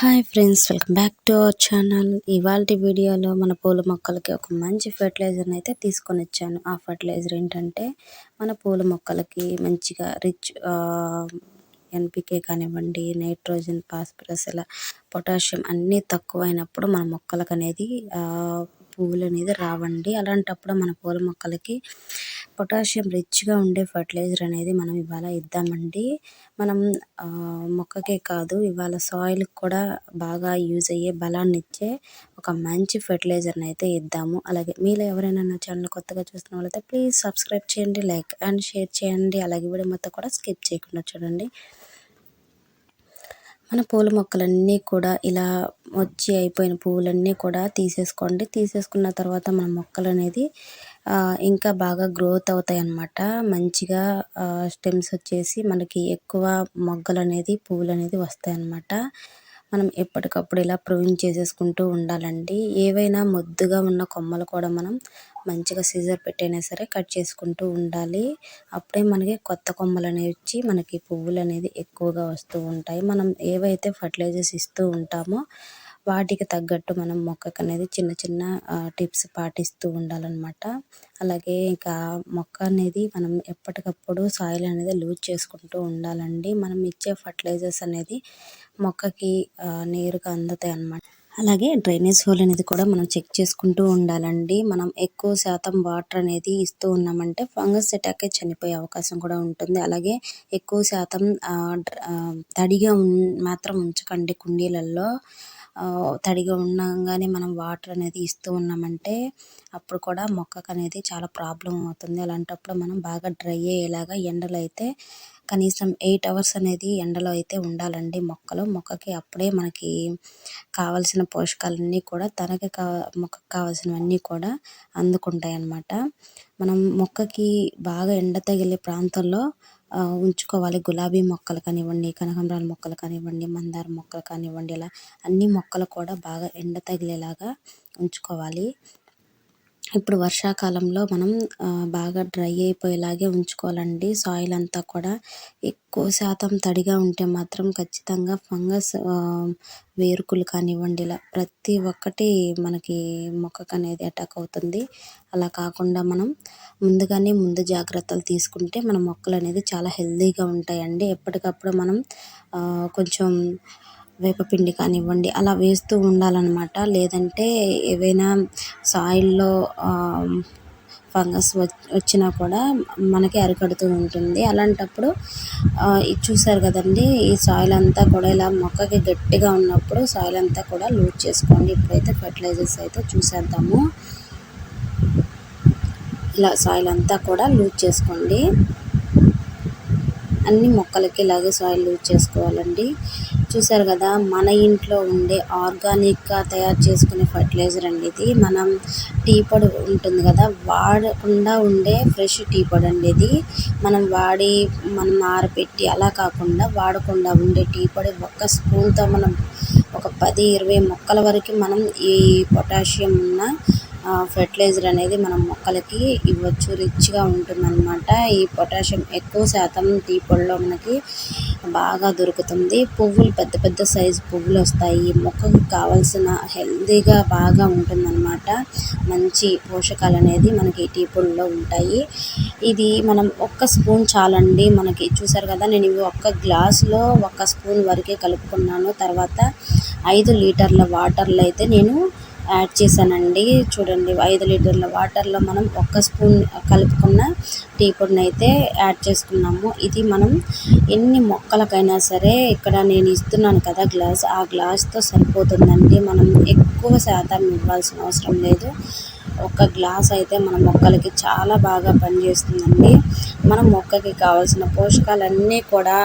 Hi friends, welcome back to our channel. ఇవాల్టి వీడియోలో మన పూల మొక్కలకి ఒక మంచి ఫెర్టిలైజర్ని అయితే తీసుకొని వచ్చాను. ఆ ఫెర్టిలైజర్ ఏంటంటే మన పూల మొక్కలకి మంచిగా రిచ్ ఎన్పికే కానివ్వండి, నైట్రోజన్, ఫాస్ఫరస్, ఇలా పొటాషియం అన్నీ తక్కువైనప్పుడు మన మొక్కలకు అనేది పువ్వులు అనేది రావండి. అలాంటప్పుడు మన పూల మొక్కలకి పొటాషియం రిచ్గా ఉండే ఫర్టిలైజర్ అనేది మనం ఇవాళ ఇద్దామండి. మనం మొక్కకే కాదు, ఇవాళ సాయిల్కి కూడా బాగా యూజ్ అయ్యే బలాన్ని ఇచ్చే ఒక మంచి ఫెర్టిలైజర్ని అయితే ఇద్దాము. అలాగే మీలో ఎవరైనా నా ఛానల్ కొత్తగా చూస్తున్న వాళ్ళైతే ప్లీజ్ సబ్స్క్రైబ్ చేయండి, లైక్ అండ్ షేర్ చేయండి. అలాగే వీడియో మొత్తం కూడా స్కిప్ చేయకుండా చూడండి. మన పూల మొక్కలన్నీ కూడా ఇలా వచ్చి అయిపోయిన పువ్వులన్నీ కూడా తీసేసుకోండి. తీసేసుకున్న తర్వాత మన మొక్కలు అనేది ఇంకా బాగా గ్రోత్ అవుతాయి అన్నమాట. మంచిగా స్టెమ్స్ వచ్చేసి మనకి ఎక్కువ మొగ్గలు అనేది పువ్వులు అనేది వస్తాయి అన్నమాట. మనం ఎప్పటికప్పుడు ఇలా ప్రూవింగ్ చేసేసుకుంటూ ఉండాలండి. ఏవైనా మొద్దుగా ఉన్న కొమ్మలు కూడా మనం మంచిగా సీజర్ పెట్టైనా సరే కట్ చేసుకుంటూ ఉండాలి. అప్పుడే మనకి కొత్త కొమ్మలు అనేవి వచ్చి మనకి పువ్వులు అనేది ఎక్కువగా వస్తూ ఉంటాయి. మనం ఏవైతే ఫర్టిలైజర్స్ ఇస్తూ ఉంటామో వాటికి తగ్గట్టు మనం మొక్కకు అనేది చిన్న చిన్న టిప్స్ పాటిస్తూ ఉండాలన్నమాట. అలాగే ఇంకా మొక్క అనేది మనం ఎప్పటికప్పుడు సాయిల్ అనేది లూజ్ చేసుకుంటూ ఉండాలండి. మనం ఇచ్చే ఫర్టిలైజర్స్ అనేది మొక్కకి నేరుగా అందుతాయి అన్నమాట. అలాగే డ్రైనేజ్ హోల్ అనేది కూడా మనం చెక్ చేసుకుంటూ ఉండాలండి. మనం ఎక్కువ శాతం వాటర్ అనేది ఇస్తూ ఉన్నామంటే ఫంగస్ అటాక్ చనిపోయే అవకాశం కూడా ఉంటుంది. అలాగే ఎక్కువ శాతం తడిగా మాత్రం ఉంచకండి. కుండీలలో తడిగా ఉండగానే మనం వాటర్ అనేది ఇస్తూ ఉన్నామంటే అప్పుడు కూడా మొక్కకు అనేది చాలా ప్రాబ్లం అవుతుంది. అలాంటప్పుడు మనం బాగా డ్రై అయ్యేలాగా ఎండలో అయితే కనీసం 8 అవర్స్ అనేది ఎండలో అయితే ఉండాలండి మొక్కకి. అప్పుడే మనకి కావలసిన పోషకాలన్నీ కూడా మొక్కకు కావాల్సినవన్నీ కూడా అందుకుంటాయి అన్నమాట. మనం మొక్కకి బాగా ఎండ తగిలే ప్రాంతంలో ఉంచుకోవాలి. గులాబీ మొక్కలు కానివ్వండి, కనకాంబరాల మొక్కలు కానివ్వండి, మందార మొక్కలు కానివ్వండి, ఇలా అన్ని మొక్కలు కూడా బాగా ఎండ తగిలేలాగా ఉంచుకోవాలి. ఇప్పుడు వర్షాకాలంలో మనం బాగా డ్రై అయిపోయేలాగే ఉంచుకోవాలండి. సాయిల్ అంతా కూడా ఎక్కువ శాతం తడిగా ఉంటే మాత్రం ఖచ్చితంగా ఫంగస్ వేరుకులు కానివ్వండి, ఇలా ప్రతి ఒక్కటి మనకి మొక్కకు అనేది అటాక్ అవుతుంది. అలా కాకుండా మనం ముందు జాగ్రత్తలు తీసుకుంటే మన మొక్కలు అనేది చాలా హెల్తీగా ఉంటాయండి. ఎప్పటికప్పుడు మనం కొంచెం వేపపిండి కానివ్వండి అలా వేస్తూ ఉండాలన్నమాట. లేదంటే ఏవైనా సాయిల్లో ఫంగస్ వచ్చినా కూడా మనకి అరికడుతూ ఉంటుంది. అలాంటప్పుడు ఇది చూసారు కదండి, ఈ సాయిల్ అంతా కూడా ఇలా మొక్కకి గట్టిగా ఉన్నప్పుడు సాయిల్ అంతా కూడా లూజ్ చేసుకోండి. ఇప్పుడైతే ఫర్టిలైజర్స్ అయితే చూసేద్దాము. ఇలా సాయిల్ అంతా కూడా లూజ్ చేసుకోండి. అన్ని మొక్కలకి ఇలాగే సాయిల్ లూజ్ చేసుకోవాలండి. చూసారు కదా, మన ఇంట్లో ఉండే ఆర్గానిక్గా తయారు చేసుకునే ఫర్టిలైజర్ అండి ఇది. మనం టీ పొడి ఉంటుంది కదా, వాడకుండా ఉండే ఫ్రెష్ టీ పొడి అండి ఇది. మనం ఆరబెట్టి అలా కాకుండా వాడకుండా ఉండే టీ పొడి ఒక్క స్పూన్తో మనం ఒక 10-20 మొక్కల వరకు మనం ఈ పొటాషియం ఉన్న ఫెర్టిలైజర్ అనేది మనం మొక్కలకి ఇవ్వచ్చు. రిచ్గా ఉంటుందన్నమాట. ఈ పొటాషియం ఎక్కువ శాతం టీ పొడిలో మనకి బాగా దొరుకుతుంది. పువ్వులు పెద్ద పెద్ద సైజు పువ్వులు వస్తాయి. మొక్కకు కావాల్సిన హెల్తీగా బాగా ఉంటుందన్నమాట. మంచి పోషకాలు అనేది మనకి టీ పొడిలో ఉంటాయి. ఇది మనం ఒక్క స్పూన్ చాలండి మనకి. చూసారు కదా, నేను ఇవి ఒక్క గ్లాసులో 1 స్పూన్ వరకే కలుపుకున్నాను. తర్వాత 5 లీటర్ల వాటర్లో అయితే నేను యాడ్ చేశానండి. చూడండి, 5 లీటర్ల వాటర్లో మనం 1 స్పూన్ కలుపుకున్న టీ పొడిని అయితే యాడ్ చేసుకున్నాము. ఇది మనం ఎన్ని మొక్కలకైనా సరే, ఇక్కడ నేను ఇస్తున్నాను కదా గ్లాస్, ఆ గ్లాస్తో సరిపోతుందండి. మనం ఎక్కువ శాతం ఇవ్వాల్సిన అవసరం లేదు. ఒక గ్లాస్ అయితే మన మొక్కలకి చాలా బాగా పనిచేస్తుందండి. మన మొక్కకి కావాల్సిన పోషకాలన్నీ కూడా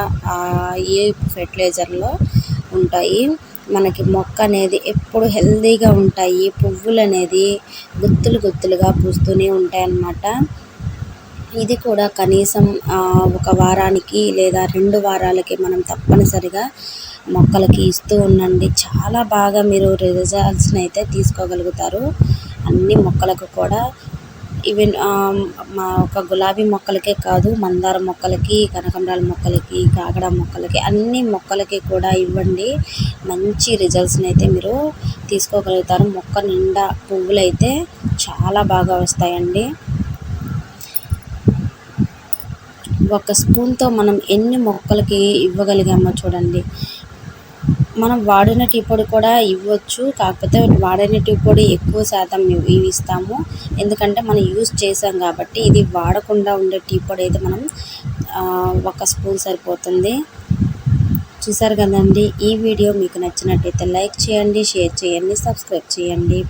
ఈ ఫెర్టిలైజర్లో ఉంటాయి. మనకి మొక్క అనేది ఎప్పుడు హెల్తీగా ఉంటాయి. పువ్వులు అనేది గుత్తులుగా పూస్తూనే ఉంటాయి అన్నమాట. ఇది కూడా కనీసం 1 వారానికి లేదా 2 వారాలకి మనం తప్పనిసరిగా మొక్కలకి ఇస్తూ ఉండండి. చాలా బాగా మీరు రిజల్ట్స్ని అయితే తీసుకోగలుగుతారు. అన్ని మొక్కలకు కూడా ఈవెన్ మా ఒక గులాబీ మొక్కలకే కాదు, మందార మొక్కలకి, కనకాంబరాల మొక్కలకి, కాకడ మొక్కలకి, అన్ని మొక్కలకి కూడా ఇవ్వండి. మంచి రిజల్ట్స్ని అయితే మీరు తీసుకోగలుగుతారు. మొక్క నిండా పువ్వులు అయితే చాలా బాగా వస్తాయండి. ఒక స్పూన్తో మనం ఎన్ని మొక్కలకి ఇవ్వగలిగామో చూడండి. మనం వాడిన టీ పొడి కూడా ఇవ్వచ్చు, కాకపోతే వాడిన టీ పొడి ఎక్కువ శాతం ఇస్తాము, ఎందుకంటే మనం యూజ్ చేసాం కాబట్టి. ఇది వాడకుండా ఉండే టీ పొడి అయితే మనం 1 స్పూన్ సరిపోతుంది. చూసారు కదండి. ఈ వీడియో మీకు నచ్చినట్టయితే లైక్ చేయండి, షేర్ చేయండి, సబ్స్క్రైబ్ చేయండి.